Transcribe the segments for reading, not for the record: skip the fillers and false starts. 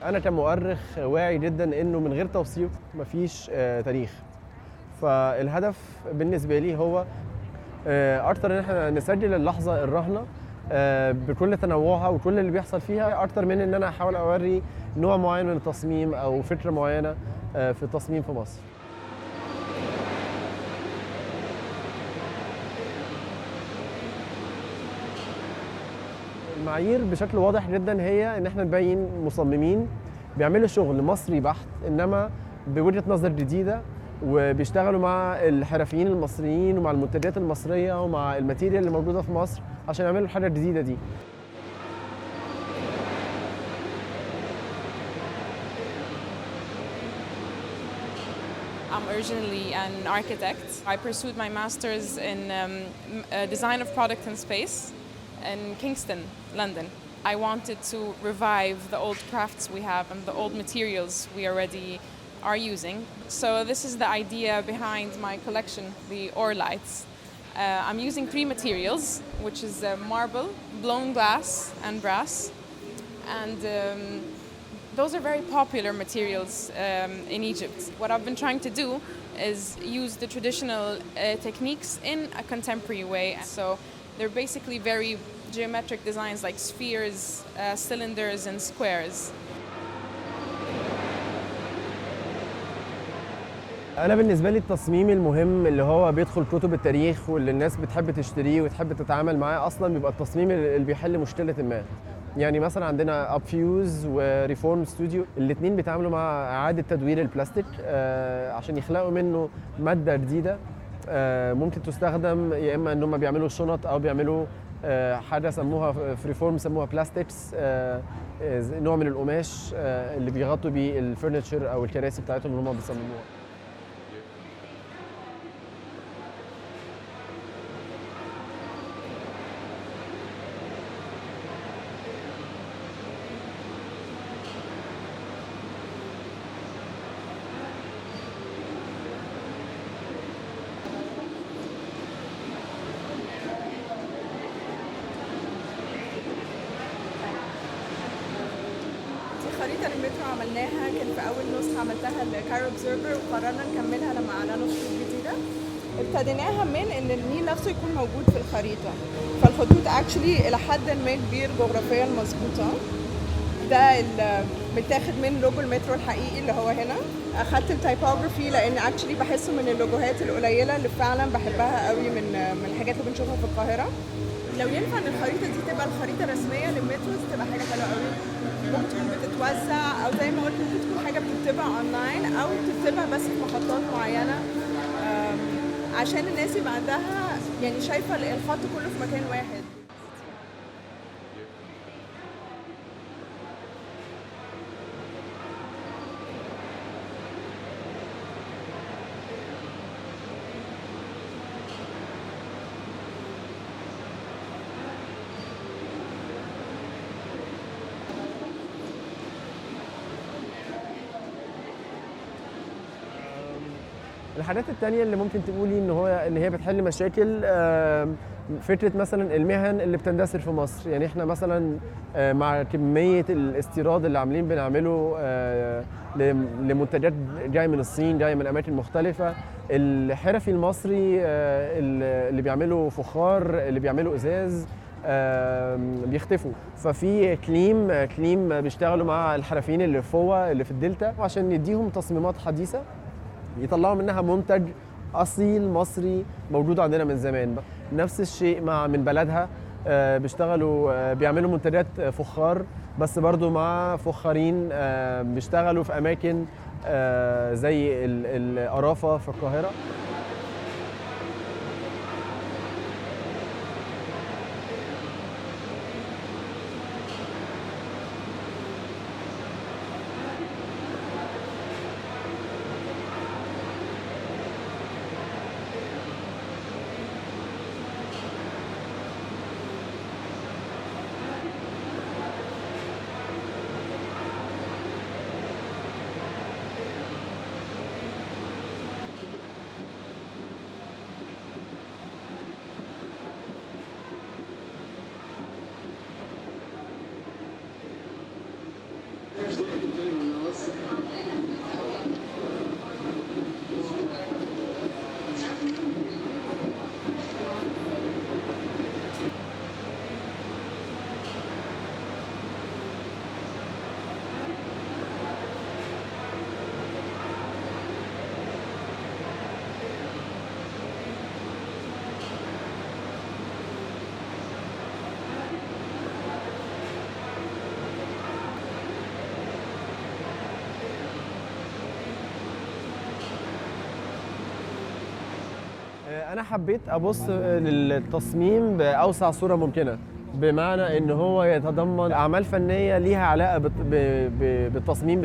أنا كمؤرخ واعي جدًا إنه من غير توثيق مفيش تاريخ، فالهدف بالنسبة لي هو أكتر إن إحنا نسجل اللحظة الراهنة بكل تنوعها وكل اللي بيحصل فيها، أكتر من إن أنا أحاول أورّي نوع معين من التصميم أو فكرة معينة في التصميم في مصر. المعايير بشكل واضح جدًا هي إن إحنا نبيّن مصممين بيعملوا شغل مصري بحت، إنما بوجهة نظر جديدة، وبيشتغلوا مع الحرفيين المصريين ومع المنتجات المصرية ومع الmaterial اللي موجودة في مصر عشان يعملوا الحاجة الجديدة دي. I'm originally an architect. I pursued my master's in design of product and space in Kingston, London. I wanted to revive the old crafts we have and the old materials we already are using. So this is the idea behind my collection, the Orlights. I'm using three materials, which is marble, blown glass, and brass. And those are very popular materials in Egypt. What I've been trying to do is use the traditional techniques in a contemporary way. So they're basically very geometric designs like spheres, cylinders, and squares. أنا بالنسبة لي التصميم المهم اللي هو بيدخل كتب التاريخ واللي الناس بتحب تشتريه وتحب تتعامل معاه أصلًا بيبقى التصميم اللي بيحل مشكلةٍ ما. يعني مثلًا عندنا Upfuse وReform Studio الاتنين بيتعاملوا مع إعادة تدوير البلاستيك عشان يخلقوا منه مادة جديدة ممكن تستخدم يا إما إن هم بيعملوا شنط أو بيعملوا حاجة سموها في Reform سموها plastics نوع من القماش اللي بيغطوا بيه الfurniture أو الكراسي بتاعتهم اللي هم بيصمموها. خريطة للمترو عملناها، كان في أول نسخة عملتها الكايرو اوبزرفر وقررنا نكملها لما أعلنوا خطوط جديدة. ابتديناها من إن النيل نفسه يكون موجود في الخريطة، فالخطوط اكشلي إلى حد ما كبير جغرافيا مظبوطة. ده متاخد من لوجو المترو الحقيقي اللي هو هنا. أخدت التايبوجرافي لأن اكشلي بحسه من اللوجوهات القليلة اللي فعلا بحبها قوي من الحاجات اللي بنشوفها في القاهرة. لو ينفع ان الخريطه دي تبقى الخريطه الرسميه للمتروز تبقى حاجه حلوه قوي. ممكن تكون بتتوزع او زي ما قلت ممكن تكون حاجه بتتباع اونلاين او بتتباع بس في محطات معينه عشان الناس يبقى عندها يعني شايفه الخط كله في مكان واحد. الحاجات التانية اللي ممكن تقولي إن هي بتحل مشاكل فكرة مثلًا المهن اللي بتندثر في مصر، يعني إحنا مثلًا مع كمية الاستيراد اللي بنعمله لمنتجات جاية من الصين، جاية من أماكن مختلفة، الحرفي المصري اللي بيعملوا فخار، اللي بيعملوا إزاز بيختفوا، ففي كليم بيشتغلوا مع الحرفيين اللي في فوة اللي في الدلتا عشان يديهم تصميمات حديثة يطلعوا منها منتج أصيل مصري موجود عندنا من زمان. نفس الشيء من بلدها بيشتغلوا بيعملوا منتجات فخار بس برضو مع فخارين بيشتغلوا في أماكن زي القرافة في القاهرة. انا حبيت ابص للتصميم باوسع صوره ممكنه، بمعنى ان هو يتضمن اعمال فنيه ليها علاقه بالتصميم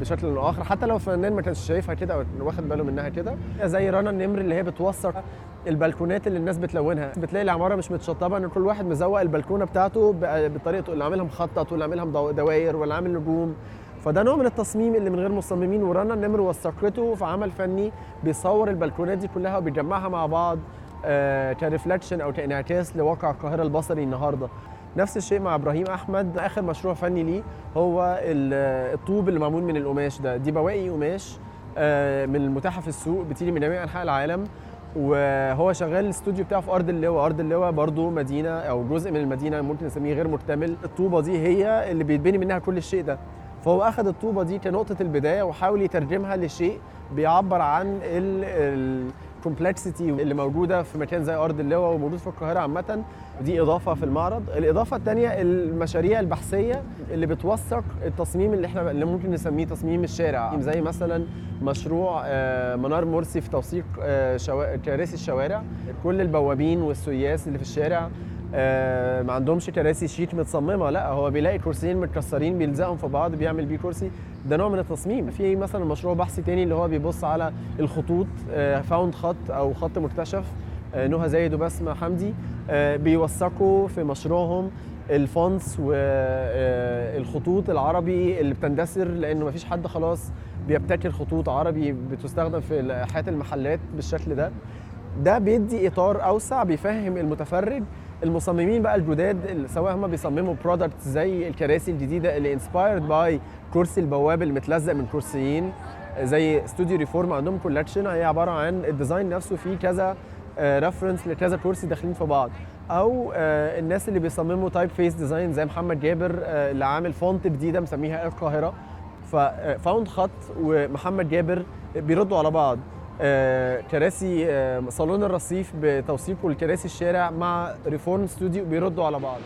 بشكل او اخر، حتى لو الفنان ما كانش شايفها كده او واخد باله منها كده. زي رنا النمر اللي هي بتوثق البلكونات اللي الناس بتلونها، بتلاقي العماره مش متشطبه، ان كل واحد مزوق البلكونه بتاعته بطريقته، اللي عاملها مخطط واللي عاملها دوائر واللي عامل نجوم. فده نوع من التصميم اللي من غير مصممين، ورنا النمر وثقته في عمل فني بيصور البلكونات دي كلها وبيجمعها مع بعض كريفلكشن او كانعكاس لواقع القاهره البصري النهارده. نفس الشيء مع ابراهيم احمد، اخر مشروع فني ليه هو الطوب اللي معمول من القماش ده. دي بواقي قماش من المتاحه في السوق، بتيجي من جميع انحاء العالم، وهو شغال الاستوديو بتاعه في ارض اللواء. ارض اللواء برضو مدينه او جزء من المدينه ممكن نسميه غير مكتمل. الطوبه دي هي اللي بيتبني منها كل الشيء ده، فهو اخذ الطوبه دي كنقطه البدايه وحاول يترجمها لشيء بيعبر عن الكومبلكسيتي اللي موجوده في مكان زي ارض اللواء وموجود في القاهره عامه. دي اضافه في المعرض. الاضافه الثانيه المشاريع البحثيه اللي بتوثق التصميم اللي ممكن نسميه تصميم الشارع، زي مثلا مشروع منار مرسي في توثيق كراسي الشوارع. كل البوابين والسياس اللي في الشارع ما عندهمش كراسي شيك متصممه، لا هو بيلاقي كرسيين متكسرين بيلزقهم في بعض بيعمل بيه كرسي. ده نوع من التصميم. في مثلا مشروع بحثي تاني اللي هو بيبص على الخطوط، فاوند خط او خط مكتشف، نهى زايد وبسمة حمدي بيوثقوا في مشروعهم الفونتس والخطوط العربي اللي بتندثر، لانه مفيش حد خلاص بيبتكر خطوط عربي بتستخدم في حياة المحلات بالشكل ده. ده بيدي اطار اوسع بيفهم المتفرج. المصممين بقى الجداد سواء هم بيصمموا برودكتس زي الكراسي الجديده اللي انسبايرد باي كرسي البواب اللي متلزق من كرسيين، زي استوديو ريفورم عندهم كولكشن هي عباره عن الديزاين نفسه فيه كذا ريفرنس لكذا كرسي داخلين في بعض، او الناس اللي بيصمموا تايب فيس ديزاين زي محمد جابر اللي عامل فونت جديده مسميها القاهره. ففاوند خط ومحمد جابر بيردوا على بعض. كراسي صالون الرصيف بتوثيقه لكراسي الشارع مع ريفورم ستوديو بيردوا على بعض.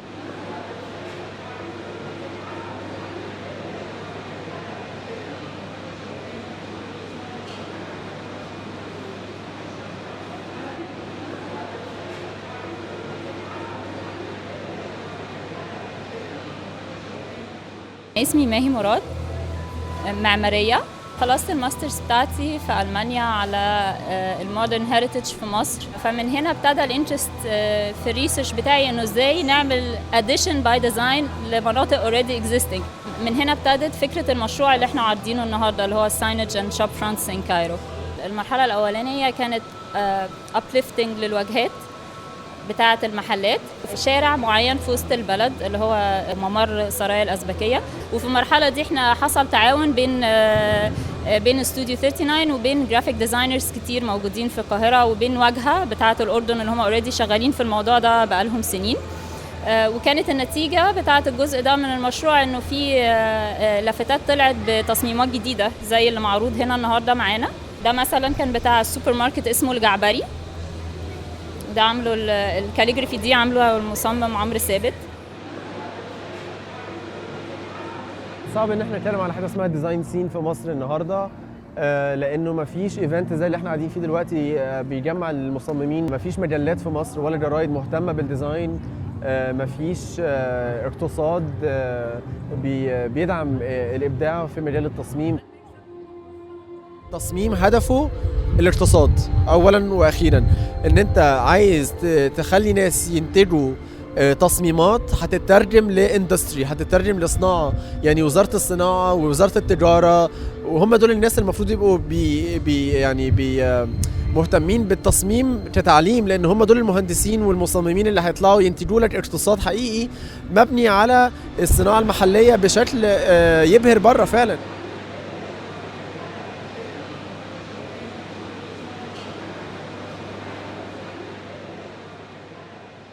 اسمي ماهي مراد، معمارية. خلصت الماسترز بتاعتي في ألمانيا على المودرن هيريتج في مصر، فمن هنا ابتدى الانترست في الريسيرش بتاعي انه ازاي نعمل addition by design لمناطق already existing. من هنا ابتدت فكرة المشروع اللي احنا عارضينه النهارده اللي هو signage and shop fronts in Cairo. المرحلة الأولانية كانت uplifting للواجهات بتاعة المحلات في شارع معين في وسط البلد اللي هو ممر سرايا الأزبكية. وفي المرحلة دي احنا حصل تعاون بين استوديو 39 وبين جرافيك ديزاينرز كتير موجودين في القاهرة وبين واجهة بتاعة الأردن اللي هم اوريدي شغالين في الموضوع ده بقالهم سنين. وكانت النتيجة بتاعة الجزء ده من المشروع انه في لافتات طلعت بتصميمات جديدة زي اللي معروض هنا النهاردة معانا. ده مثلا كان بتاع السوبر ماركت اسمه الجعبري، ده عامله الكاليجرافي دي عامله المصمم عمرو ثابت. صعب ان احنا نتكلم على حاجه اسمها ديزاين سين في مصر النهارده، لانه مفيش ايفنت زي اللي احنا قاعدين فيه دلوقتي بيجمع المصممين. مفيش مجلات في مصر ولا جرايد مهتمه بالديزاين، مفيش اقتصاد بيدعم الابداع في مجال التصميم. تصميم هدفه الاقتصاد اولا واخيرا، ان انت عايز تخلي ناس ينتجوا تصميمات هتترجم لاندستري، هتترجم لصناعه. يعني وزاره الصناعه ووزاره التجاره وهم دول الناس المفروض يبقوا مهتمين بالتصميم كتعليم، لان هم دول المهندسين والمصممين اللي هيطلعوا ينتجوا لك اقتصاد حقيقي مبني على الصناعه المحليه بشكل يبهر بره فعلا.